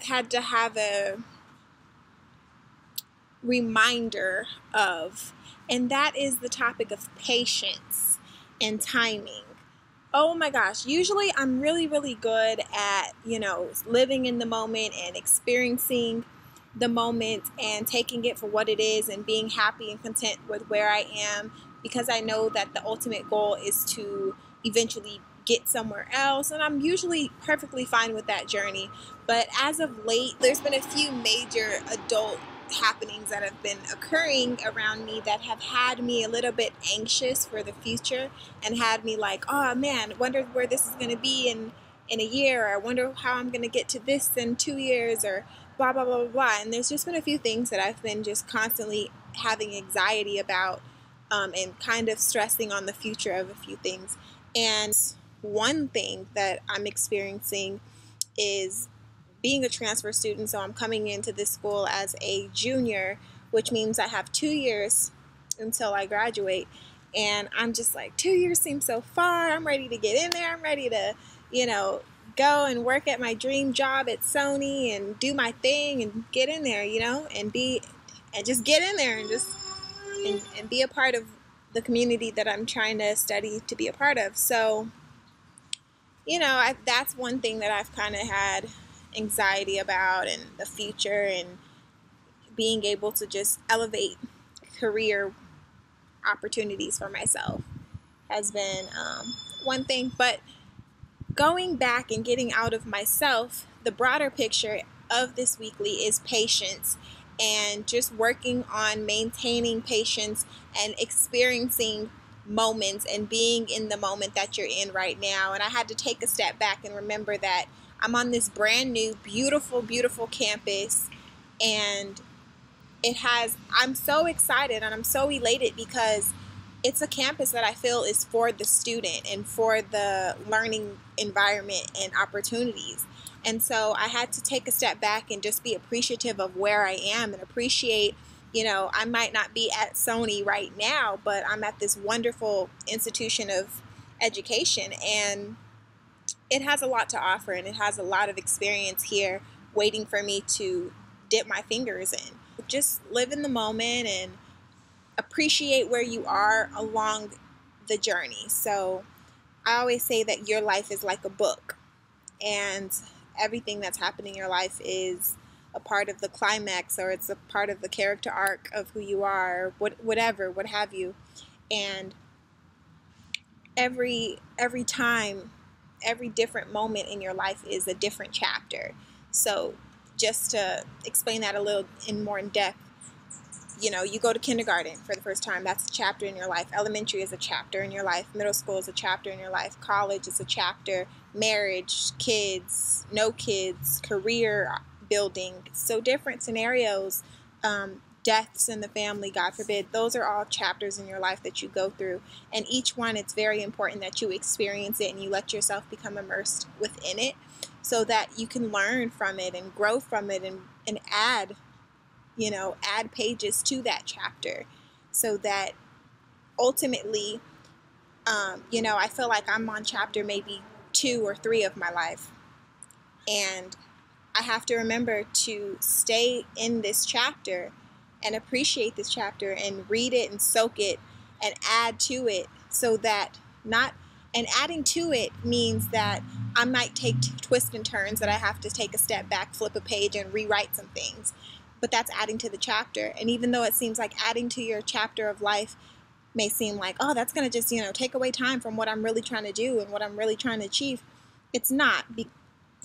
had to have a reminder of, and that is the topic of patience and timing. Oh my gosh, usually I'm really, really good at, living in the moment and experiencing the moment and taking it for what it is and being happy and content with where I am, because I know that the ultimate goal is to eventually get somewhere else, and I'm usually perfectly fine with that journey. But as of late, there's been a few major adult happenings that have been occurring around me that have had me a little bit anxious for the future, and had me like, oh man, wonder where this is going to be in a year, or I wonder how I'm going to get to this in 2 years, or blah blah blah blah blah. And there's just been a few things that I've been just constantly having anxiety about, and kind of stressing on the future of a few things. And one thing that I'm experiencing is being a transfer student. So I'm coming into this school as a junior, which means I have 2 years until I graduate. And I'm just like, 2 years seems so far. I'm ready to get in there. I'm ready to, go and work at my dream job at Sony and do my thing and get in there, and just get in there and just and be a part of the community that I'm trying to study to be a part of. So, that's one thing that I've kind of had anxiety about, and the future, and being able to just elevate career opportunities for myself has been one thing. But going back and getting out of myself, the broader picture of this weekly is patience, and just working on maintaining patience and experiencing moments and being in the moment that you're in right now. And I had to take a step back and remember that I'm on this brand new, beautiful, beautiful campus, and I'm so excited and I'm so elated because it's a campus that I feel is for the student and for the learning environment and opportunities. And so I had to take a step back and just be appreciative of where I am, and appreciate, I might not be at Sony right now, but I'm at this wonderful institution of education, and it has a lot to offer, and it has a lot of experience here waiting for me to dip my fingers in. Just live in the moment and appreciate where you are along the journey. So I always say that your life is like a book, and everything that's happening in your life is a part of the climax, or it's a part of the character arc of who you are, or whatever, what have you. And every time, every different moment in your life is a different chapter. So just to explain that a little more in depth, you go to kindergarten for the first time, that's a chapter in your life. Elementary is a chapter in your life. Middle school is a chapter in your life. College is a chapter. Marriage, kids, no kids, career building. So different scenarios, deaths in the family, God forbid. Those are all chapters in your life that you go through. And each one, it's very important that you experience it and you let yourself become immersed within it, so that you can learn from it and grow from it, and add pages to that chapter, so that ultimately, I feel like I'm on chapter maybe 2 or 3 of my life, and I have to remember to stay in this chapter and appreciate this chapter and read it and soak it and add to it, so that and adding to it means that I might take twists and turns, that I have to take a step back, flip a page, and rewrite some things. But that's adding to the chapter. And even though it seems like adding to your chapter of life may seem like, oh, that's going to just, take away time from what I'm really trying to do and what I'm really trying to achieve, it's not.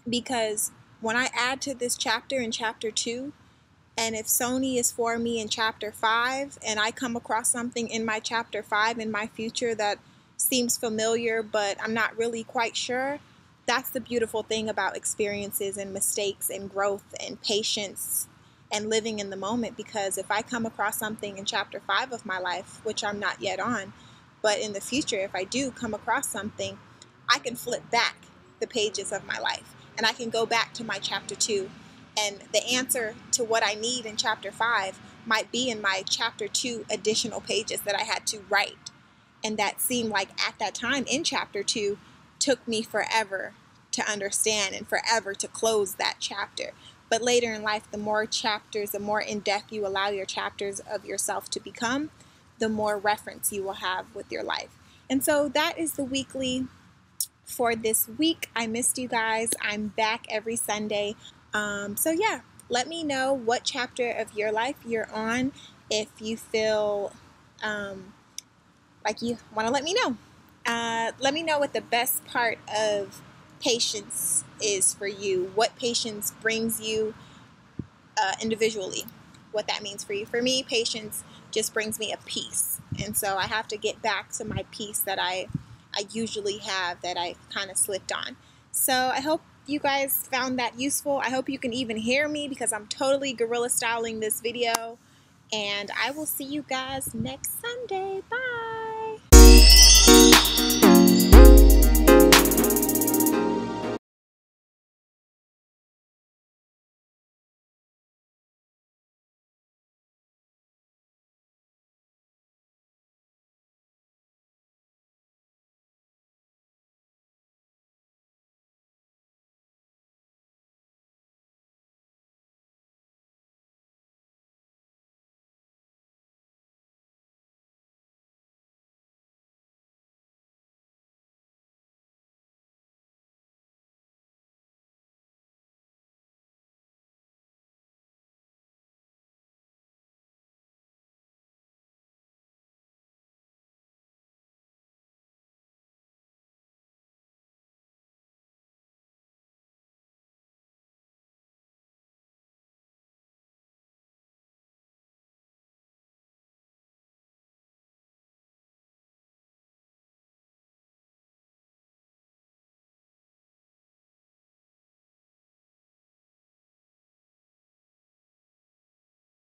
Because when I add to this chapter in chapter 2, and if Sony is for me in chapter 5, and I come across something in my chapter 5 in my future that seems familiar, but I'm not really quite sure, that's the beautiful thing about experiences and mistakes and growth and patience and living in the moment. Because if I come across something in chapter 5 of my life, which I'm not yet on, but in the future, if I do come across something, I can flip back the pages of my life, and I can go back to my chapter 2, and the answer to what I need in chapter 5 might be in my chapter 2 additional pages that I had to write, and that seemed like at that time in chapter 2 took me forever to understand and forever to close that chapter. But later in life, the more chapters, the more in depth you allow your chapters of yourself to become, the more reference you will have with your life. And so that is the weekly for this week. I missed you guys. I'm back every Sunday. So yeah, let me know what chapter of your life you're on. If you feel like you want to let me know. Let me know what the best part of patience is for you. What patience brings you individually. What that means for you. For me, patience just brings me a peace. And so I have to get back to my peace that I usually have, that I kind of slipped on. So I hope you guys found that useful. I hope you can even hear me because I'm totally guerrilla styling this video. And I will see you guys next Sunday. Bye.